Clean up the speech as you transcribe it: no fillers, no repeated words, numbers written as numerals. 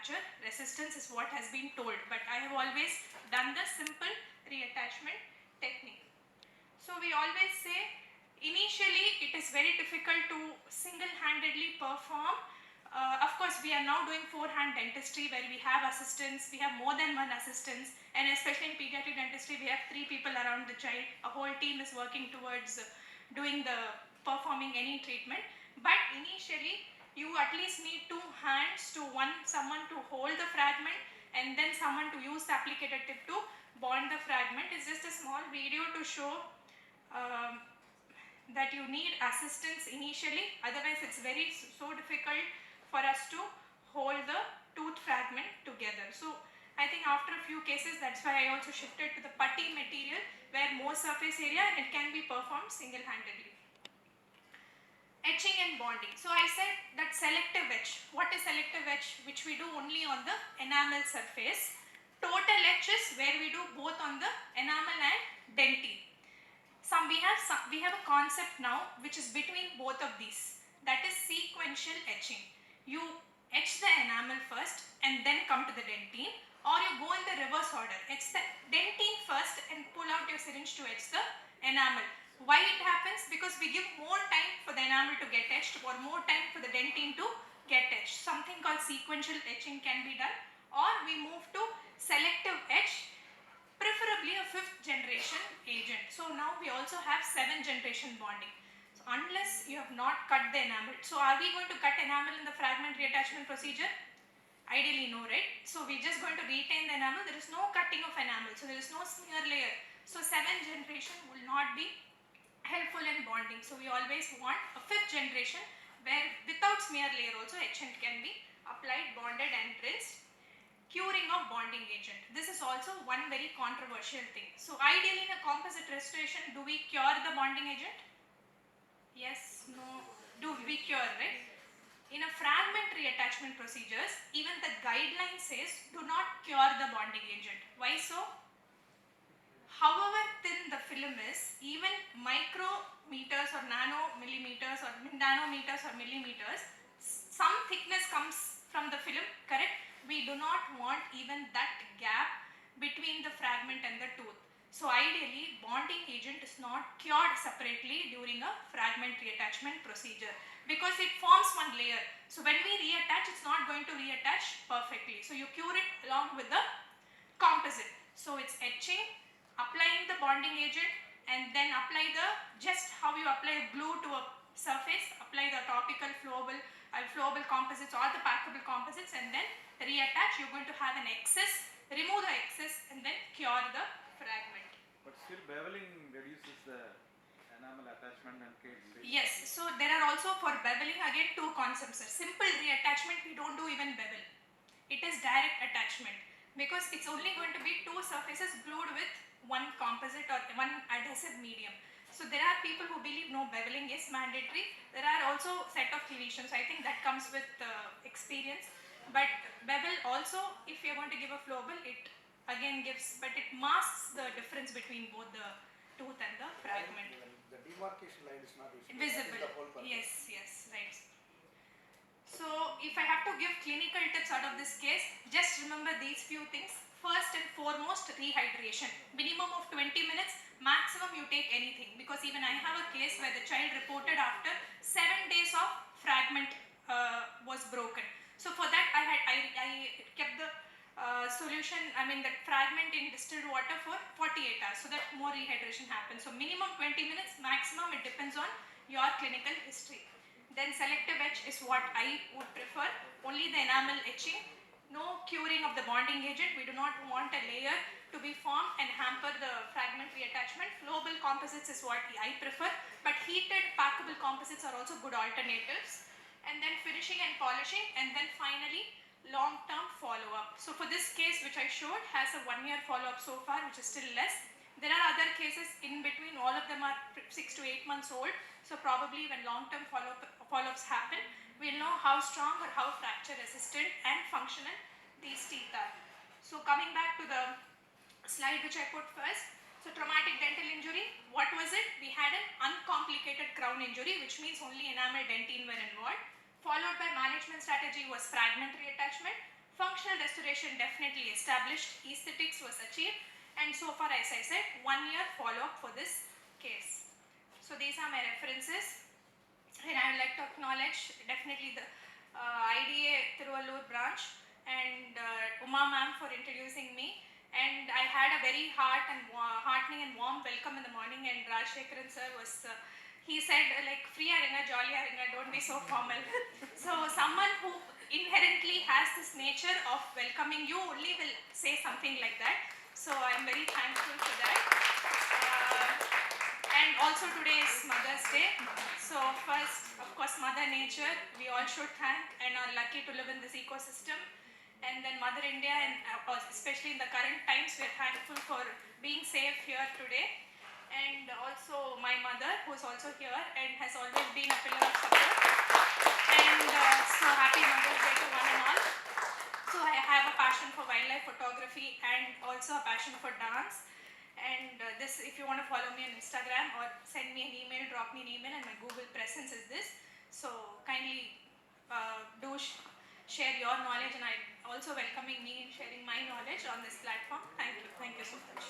fracture resistance is what has been told, but I have always done the simple reattachment technique. So we always say initially it is very difficult to single-handedly perform. Of course, we are now doing forehand dentistry where we have assistants, we have more than one assistants, and especially in pediatric dentistry we have 3 people around the child. A whole team is working towards doing the performing any treatment. But initially you at least need 2 hands to someone to hold the fragment and then someone to use the applicator tip to bond the fragment. It's just a small video to show that you need assistance initially, otherwise it's very so difficult for us to hold the tooth fragment together. So I think after a few cases, that's why I also shifted to the putty material where more surface area and it can be performed single-handedly. Etching and bonding. So I said that selective etch. What is selective etch? Which we do only on the enamel surface. Total etch is where we do both on the enamel and dentine. We have a concept now which is between both of these, that is sequential etching. You etch the enamel first and then come to the dentine, or you go in the reverse order, etch the dentine first and pull out your syringe to etch the enamel. Why it happens? Because we give more time for the enamel to get etched or more time for the dentine to get etched. Something called sequential etching can be done, or we move to selective etch, preferably a 5th generation agent. So now we also have 7th generation bonding. So unless you have not cut the enamel. So are we going to cut enamel in the fragment reattachment procedure? Ideally no, right? So we are just going to retain the enamel. There is no cutting of enamel. So there is no smear layer. So 7th generation will not be helpful in bonding. So we always want a 5th generation where without smear layer also etchant can be applied, bonded and rinsed. Curing of bonding agent. This is also one very controversial thing. So ideally in a composite restoration, do we cure the bonding agent? Yes, no. Do we cure, right? In a fragment reattachment procedures, even the guideline says do not cure the bonding agent. Why so? However thin the film is, even micrometers or nanometers or millimeters, some thickness comes from the film, correct? We do not want even that gap between the fragment and the tooth. So ideally bonding agent is not cured separately during a fragment reattachment procedure because it forms one layer. So when we reattach, it's not going to reattach perfectly. So you cure it along with the composite. So it's etching, applying the bonding agent, and then apply just how you apply glue to a surface, apply the topical flowable composites or the packable composites, and then reattach. You're going to have an excess, remove the excess and then cure the fragment. But still beveling reduces the enamel attachment and cage. Yes, so there are also for beveling again 2 concepts. Simple reattachment we don't do even bevel. It is direct attachment because it's only going to be 2 surfaces glued with one composite or one adhesive medium. So there are people who believe no, beveling is mandatory. There are also set of cleavations. I think that comes with experience. But bevel also, if you are going to give a flowable, it again gives, but it masks the difference between both the tooth and the fragment. The demarcation line is not visible. Yes, right. So if I have to give clinical tips out of this case, just remember these few things. First and foremost, rehydration. Minimum of 20 minutes, maximum you take anything, because even I have a case where the child reported after 7 days of fragment was broken. So for that I kept the solution, the fragment in distilled water for 48 hours so that more rehydration happens. So minimum 20 minutes, maximum it depends on your clinical history. Then selective etch is what I would prefer, only the enamel etching. No curing of the bonding agent. We do not want a layer to be formed and hamper the fragment reattachment. Flowable composites is what I prefer, but heated packable composites are also good alternatives. And then finishing and polishing, and then finally long-term follow-up. So for this case which I showed has a 1-year follow-up so far, which is still less. There are other cases in between, all of them are 6 to 8 months old. So probably when long-term follow-ups happen, we'll know how strong or how fracture resistant and functional these teeth are. So coming back to the slide which I put first. So traumatic dental injury, what was it? We had an uncomplicated crown injury, which means only enamel dentine were involved. Followed by management strategy was fragment reattachment. Functional restoration definitely established, aesthetics was achieved, and so far, as I said, 1 year follow-up for this case. So these are my references, and I would like to acknowledge definitely the IDA Tiruvallur branch and Uma ma'am for introducing me. And I had a very heartening and warm welcome in the morning, and Rajshekharan sir was, he said like, free aringa, jolly aringa, don't be so formal. So someone who inherently has this nature of welcoming you only will say something like that. So I'm very thankful for that. And also today is Mother's Day. So first, of course, Mother Nature, we all should thank and are lucky to live in this ecosystem. And then Mother India, and especially in the current times, we are thankful for being safe here today. And also my mother, who is also here and has always been a pillar of support. And so happy Mother's Day to one and all. So I have a passion for wildlife photography and also a passion for dance. And this, if you want to follow me on Instagram or send me an email, drop me an email, and my Google presence is this. So kindly do share your knowledge, and I'm also welcoming me in sharing my knowledge on this platform. Thank you so much.